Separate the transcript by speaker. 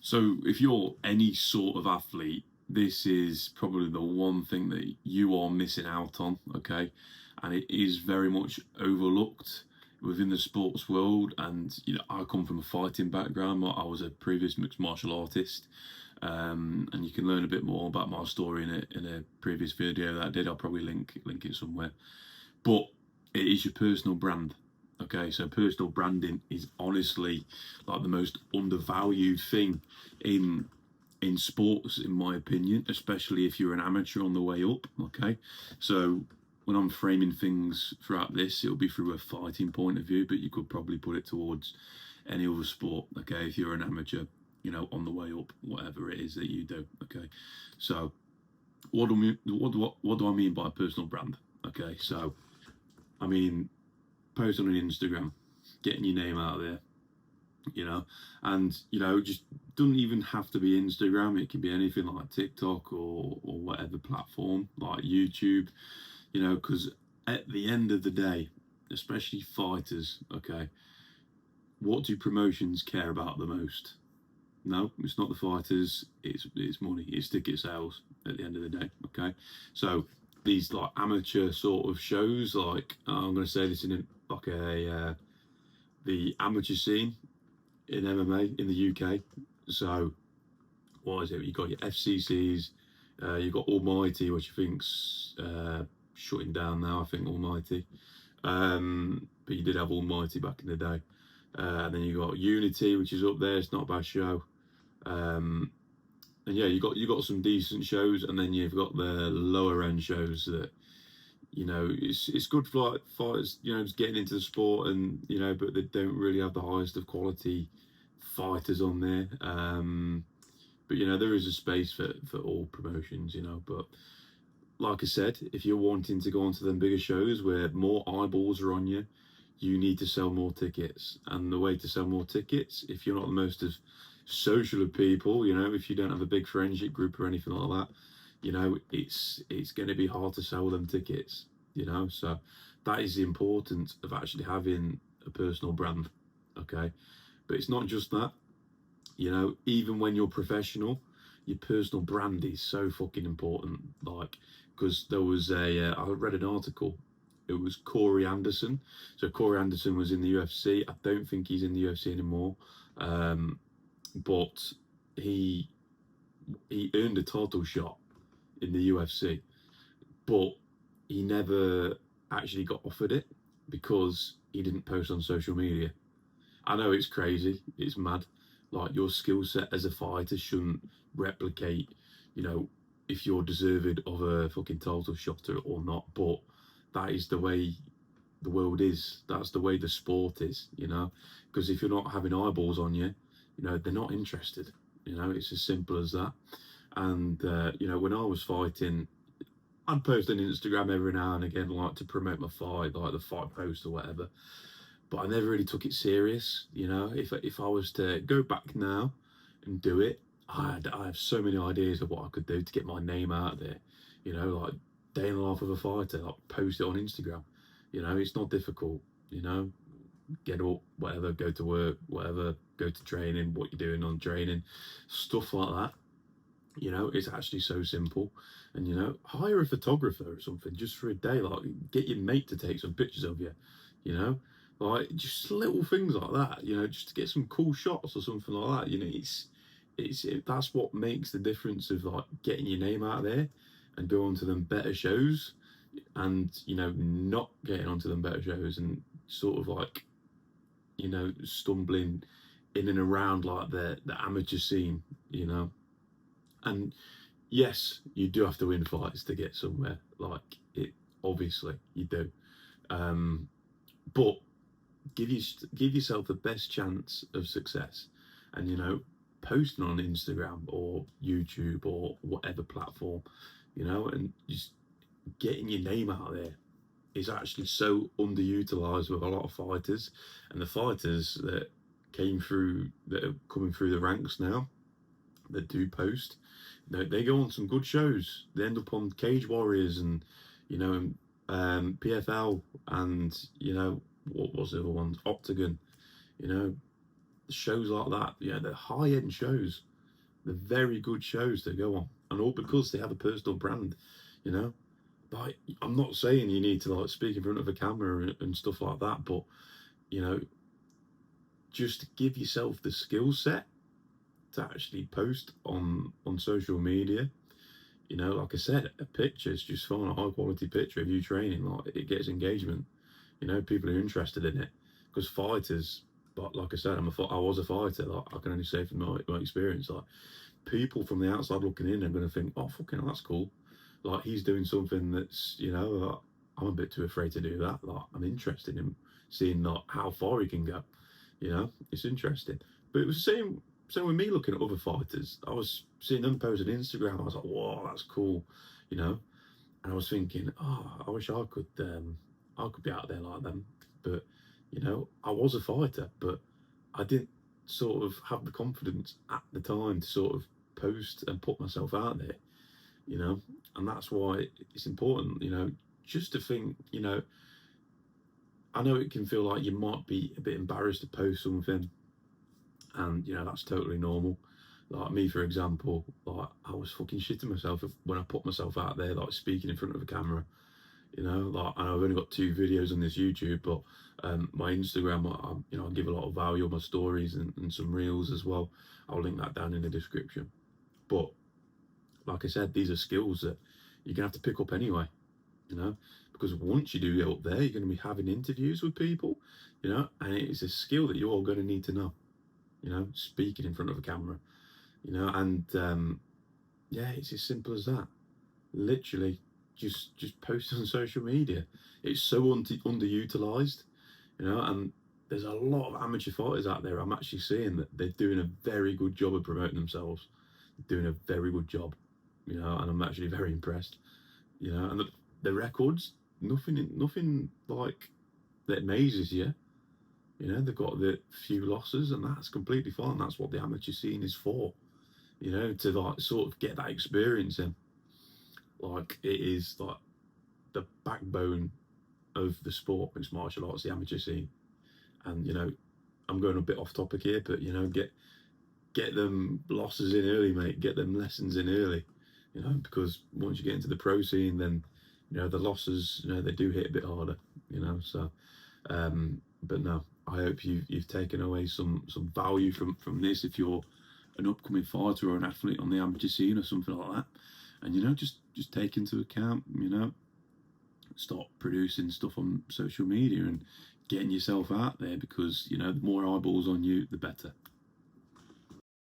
Speaker 1: So, if you're any sort of athlete, this is probably the one thing that you are missing out on, okay? And it is very much overlooked within the sports world. And, I come from a fighting background. I was a previous mixed martial artist. And you can learn a bit more about my story in a previous video that I did. I'll probably link it somewhere. But it is your personal brand. Okay, so personal branding is honestly like the most undervalued thing in sports, in my opinion, especially if you're an amateur on the way up. Okay, so when I'm framing things throughout this, it'll be through a fighting point of view, but you could probably put it towards any other sport. Okay, if you're an amateur, on the way up, whatever it is that you do. Okay, so what do I mean by personal brand? Okay, so I mean post on an Instagram, getting your name out there, and just doesn't even have to be Instagram. It can be anything like TikTok or whatever platform like YouTube, because at the end of the day, especially fighters, okay, what do promotions care about the most? No, it's not the fighters. It's money. It's ticket sales at the end of the day. Okay, so these like amateur sort of shows, like I'm going to say this in the amateur scene in MMA in the UK. So what is it? You got your FCCs, you got Almighty, which I think's shutting down now. I think Almighty, but you did have Almighty back in the day. And then you got Unity, which is up there. It's not a bad show. And yeah, you got some decent shows, and then you've got the lower end shows that it's good for like fighters, just getting into the sport, and but they don't really have the highest of quality fighters on there. But there is a space for all promotions, but like I said, if you're wanting to go onto them bigger shows where more eyeballs are on you, you need to sell more tickets. And the way to sell more tickets, if you're not the most of social of people, if you don't have a big friendship group or anything like that, it's going to be hard to sell them tickets, so that is the importance of actually having a personal brand. Okay, but it's not just that. Even when you're professional, your personal brand is so fucking important. Like, because there was I read an article. It was Corey Anderson. So Corey Anderson was in the UFC. I don't think he's in the UFC anymore, but he earned a title shot in the UFC, but he never actually got offered it because he didn't post on social media. I know it's crazy, it's mad. Like, your skill set as a fighter shouldn't replicate, if you're deserved of a fucking title shot or not. But that is the way the world is. That's the way the sport is, because if you're not having eyeballs on you, they're not interested. It's as simple as that. And when I was fighting, I'd post on Instagram every now and again, like to promote my fight, like the fight post or whatever. But I never really took it serious. If I was to go back now and do it, I have so many ideas of what I could do to get my name out there. Like day in the life of a fighter, like post it on Instagram. It's not difficult. Get up, whatever, go to work, whatever, go to training, what you're doing on training, stuff like that. It's actually so simple. And hire a photographer or something just for a day. Like, get your mate to take some pictures of you. Like, just little things like that. Just to get some cool shots or something like that. That's what makes the difference of like getting your name out there and go on to them better shows, and not getting onto them better shows and sort of like stumbling in and around like the amateur scene. And yes, you do have to win fights to get somewhere. Like, it, obviously you do, but give yourself the best chance of success. And posting on Instagram or YouTube or whatever platform, and just getting your name out there is actually so underutilized with a lot of fighters. And the fighters that are coming through the ranks now, that do post, they go on some good shows. They end up on Cage Warriors and PFL, and what was the other ones, Octagon, shows like that. They're high end shows. They're very good shows to go on, and all because they have a personal brand, you know. Like, I'm not saying you need to like speak in front of a camera and stuff like that, but you know, just give yourself the skill set to actually post on social media. You know, like I said, a picture is just fine. A high quality picture of you training, like, it gets engagement. You know, people are interested in it because fighters. But like I said, I was a fighter. Like, I can only say from my experience, like, people from the outside looking in are going to think, oh, fucking hell, that's cool. Like, he's doing something that's, you know, I'm a bit too afraid to do that. Like, I'm interested in seeing like how far he can go. You know, it's interesting. But it was the same with me looking at other fighters. I was seeing them post on Instagram. I was like, whoa, that's cool. You know, and I was thinking, oh, I wish I could be out there like them. But you know, I was a fighter, but I didn't sort of have the confidence at the time to sort of post and put myself out there. You know, and that's why it's important. You know, just to think. You know, I know it can feel like you might be a bit embarrassed to post something, and you know that's totally normal. Like me, for example, like I was fucking shitting myself when I put myself out there, like speaking in front of a camera. You know, like, and I've only got 2 videos on this YouTube, but my Instagram, you know, I give a lot of value on my stories and some reels as well. I'll link that down in the description. But like I said, these are skills that you're gonna have to pick up anyway. You know, because once you do get up there, you're going to be having interviews with people. You know, and it's a skill that you're all going to need to know. You know, speaking in front of a camera. You know, and yeah, it's as simple as that. Literally, just post on social media. It's so underutilized, you know, and there's a lot of amateur fighters out there. I'm actually seeing that they're doing a very good job of promoting themselves, doing a very good job, you know, and I'm actually very impressed, you know, and the records, nothing like that amazes you. You know, they've got the few losses, and that's completely fine. That's what the amateur scene is for, you know, to like sort of get that experience in. Like, it is like the backbone of the sport, mixed martial arts, the amateur scene. And you know, I'm going a bit off topic here, but you know, get them losses in early, mate. Get them lessons in early. You know, because once you get into the pro scene, then you know the losses, you know, they do hit a bit harder. You know, so but no, I hope you've taken away some value from this. If you're an upcoming fighter or an athlete on the amateur scene or something like that, and you know, just take into account, you know, start producing stuff on social media and getting yourself out there, because you know the more eyeballs on you, the better.